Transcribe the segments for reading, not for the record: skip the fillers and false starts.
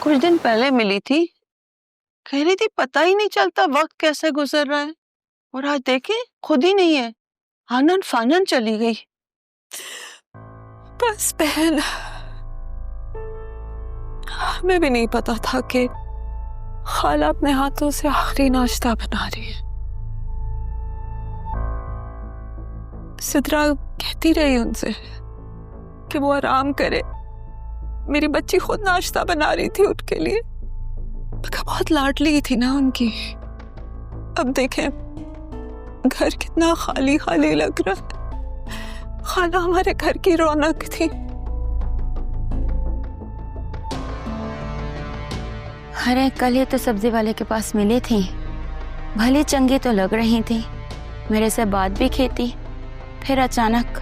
कुछ दिन पहले मिली थी, कह रही थी पता ही नहीं चलता वक्त कैसे गुजर रहा है, और आज देखे खुद ही नहीं है, आनन फानन चली गई। बस बहन, हमें भी नहीं पता था कि खाला अपने हाथों से आखिरी नाश्ता बना रही है। सिद्रा कहती रही उनसे कि वो आराम करे। मेरी बच्ची खुद नाश्ता बना रही थी उनके लिए। मगर बहुत लाडली थी ना उनकी। अब देखें घर कितना खाली खाली लग रहा है। खाला हमारे घर की रौनक थी। अरे कल ही तो सब्जी वाले के पास मिली थी, भली चंगी तो लग रही थी, मेरे से बात भी की थी, फिर अचानक।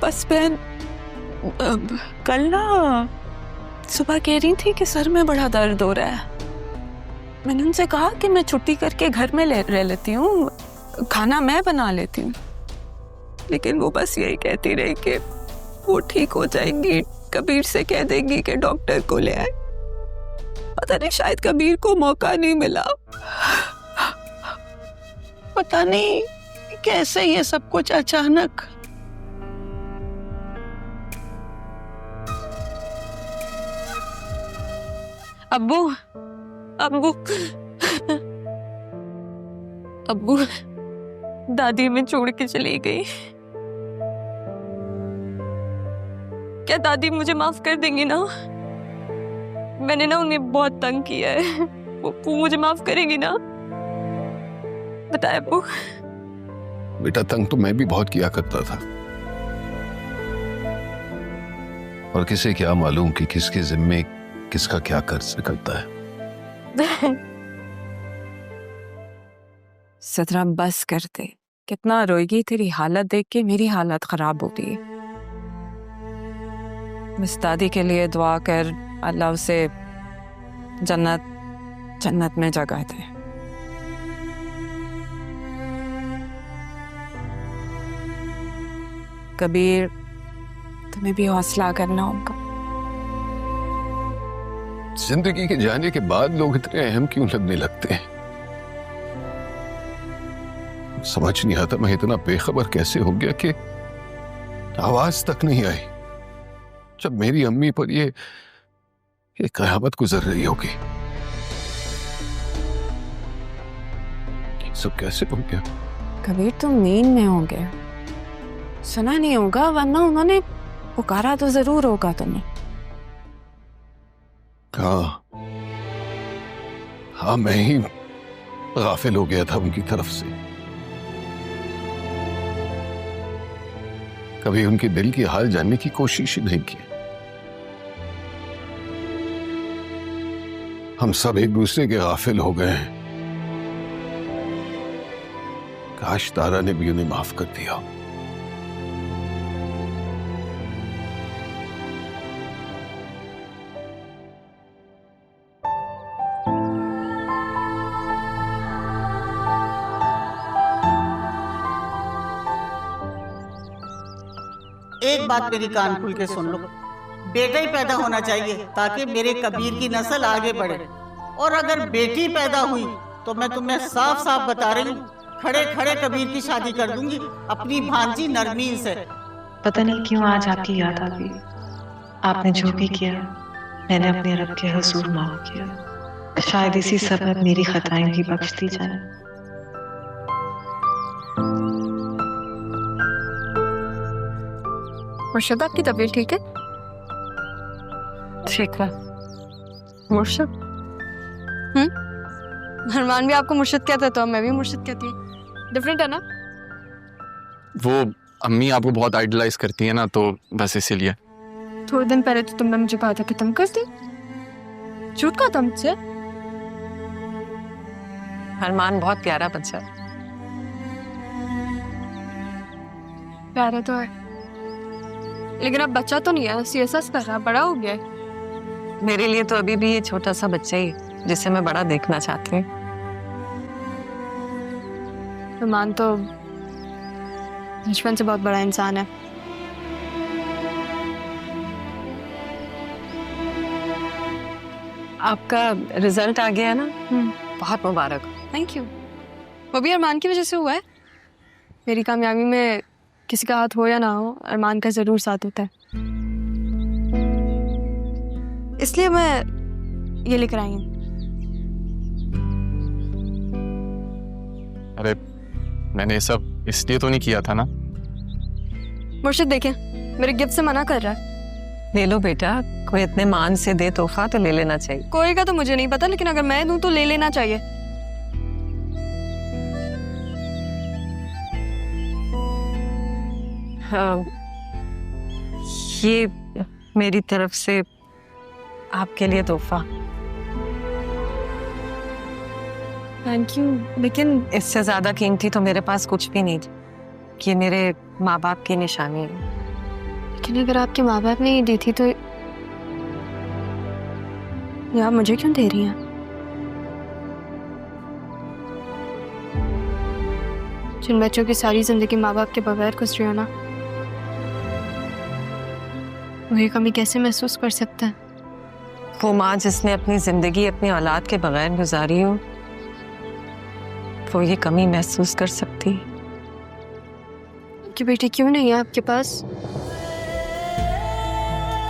बस बहन, कल ना सुबह कह रही थी कि सर में बड़ा दर्द हो रहा है। मैंने उनसे कहा कि मैं छुट्टी करके घर में रह लेती हूँ, खाना मैं बना लेती हूँ। लेकिन वो बस यही कहती रही कि वो ठीक हो जाएंगी, कबीर से कह देंगी कि डॉक्टर को ले आए। पता नहीं शायद कबीर को मौका नहीं मिला। पता नहीं कैसे ये सब कुछ अचानक। अब्बू, अब्बू, अब्बू, दादी में छोड़ के चली गई। क्या दादी मुझे माफ कर देंगी ना? मैंने ना उन्हें बहुत तंग किया है। वो मुझे माफ करेंगी ना? बताए अब्बू। बेटा तंग तो मैं भी बहुत किया करता था, और किसे क्या मालूम कि किसके जिम्मे किसका क्या कर्ज निकलता है। सदरा बस कर दे, कितना रोएगी। तेरी हालत देख के मेरी हालत खराब हो रही है। बस दादी के लिए दुआ कर, अल्लाह उसे जन्नत में जगह दे। कबीर, तुम्हें भी हौसला करना होगा। जिंदगी के जाने के बाद लोग इतने अहम क्यों लगने लगते हैं? समझ नहीं आता मैं इतना बेखबर कैसे हो गया कि आवाज तक नहीं आई जब मेरी अम्मी पर ये कयामत गुजर रही होगी। सब कैसे हो गया? कबीर तुम नींद में होंगे, सुना नहीं होगा, वरना उन्होंने पुकारा तो जरूर होगा तुम्हें। हाँ, मैं ही गाफिल हो गया था उनकी तरफ से। कभी उनके दिल की हाल जानने की कोशिश ही नहीं की। हम सब एक दूसरे के गाफिल हो गए हैं। काश तारा ने भी उन्हें माफ कर दिया। एक बात मेरी कान खुल के सुन लो, बेटा ही पैदा होना चाहिए ताकि मेरे कबीर की नस्ल आगे बढ़े। और अगर बेटी पैदा हुई तो मैं तुम्हें साफ साफ बता रही हूँ, खड़े खड़े कबीर की शादी कर दूंगी अपनी भांजी नरमीन से। पता नहीं क्यों आज आपकी याद आ गई। आपने जो भी किया मैंने अपने रब के हुजूर माफ किया। शायद इसी सबब मेरी खताएं भी बख्श दी जाए। मुर्शद, आपकी तबीयत ठीक है? ठीक है। मुर्शद? हरमान भी आपको मुर्शद कहता है तो मैं भी मुर्शद कहती हूँ। डिफरेंट है ना? वो अम्मी आपको बहुत आइडलाइज करती है ना, तो बस इसीलिए। थोड़े दिन पहले तो तुमने मुझे कहा था कि तुम कर दी। झूठ कहा था मुझसे। हरमान बहुत प्यारा बच्चा है। प्यारा तो है, लेकिन अब बच्चा तो नहीं है, सीएसएस कर रहा, बड़ा हो गया है। मेरे लिए तो अभी भी ये छोटा सा बच्चा ही जिसे मैं बड़ा देखना चाहती हूँ। रुमान तो बचपन से बहुत बड़ा इंसान है। आपका रिजल्ट आ गया है ना, बहुत मुबारक। Thank you. वो भी अरमान की वजह से हुआ है। मेरी कामयाबी में किसी का हाथ हो या ना हो, अरमान का जरूर साथ होता है, इसलिए मैं ये लेकर आई हूँ। अरे मैंने ये सब इसलिए तो नहीं किया था ना। मुर्शिद देखें, मेरे गिफ्ट से मना कर रहा है। ले लो बेटा, कोई इतने मान से दे तोहफा तो ले लेना चाहिए। कोई का तो मुझे नहीं पता, लेकिन अगर मैं दूं तो ले लेना चाहिए। हाँ, ये मेरी तरफ से आपके लिए तोहफा। थैंक यू, लेकिन इससे ज्यादा कीमती तो मेरे पास कुछ भी नहीं। ये मेरे माँ बाप की निशानी है। लेकिन अगर आपके माँ बाप ने ये दी थी तो ये आप मुझे क्यों दे रही हैं? जिन बच्चों की सारी जिंदगी माँ बाप के बगैर गुजरी हो ना, वो ये कमी कैसे महसूस कर सकता है? वो माँ जिसने अपनी जिंदगी अपनी औलाद के बगैर गुजारी हो, वो ये कमी महसूस कर सकती है। कि बेटी क्यों नहीं है आपके पास?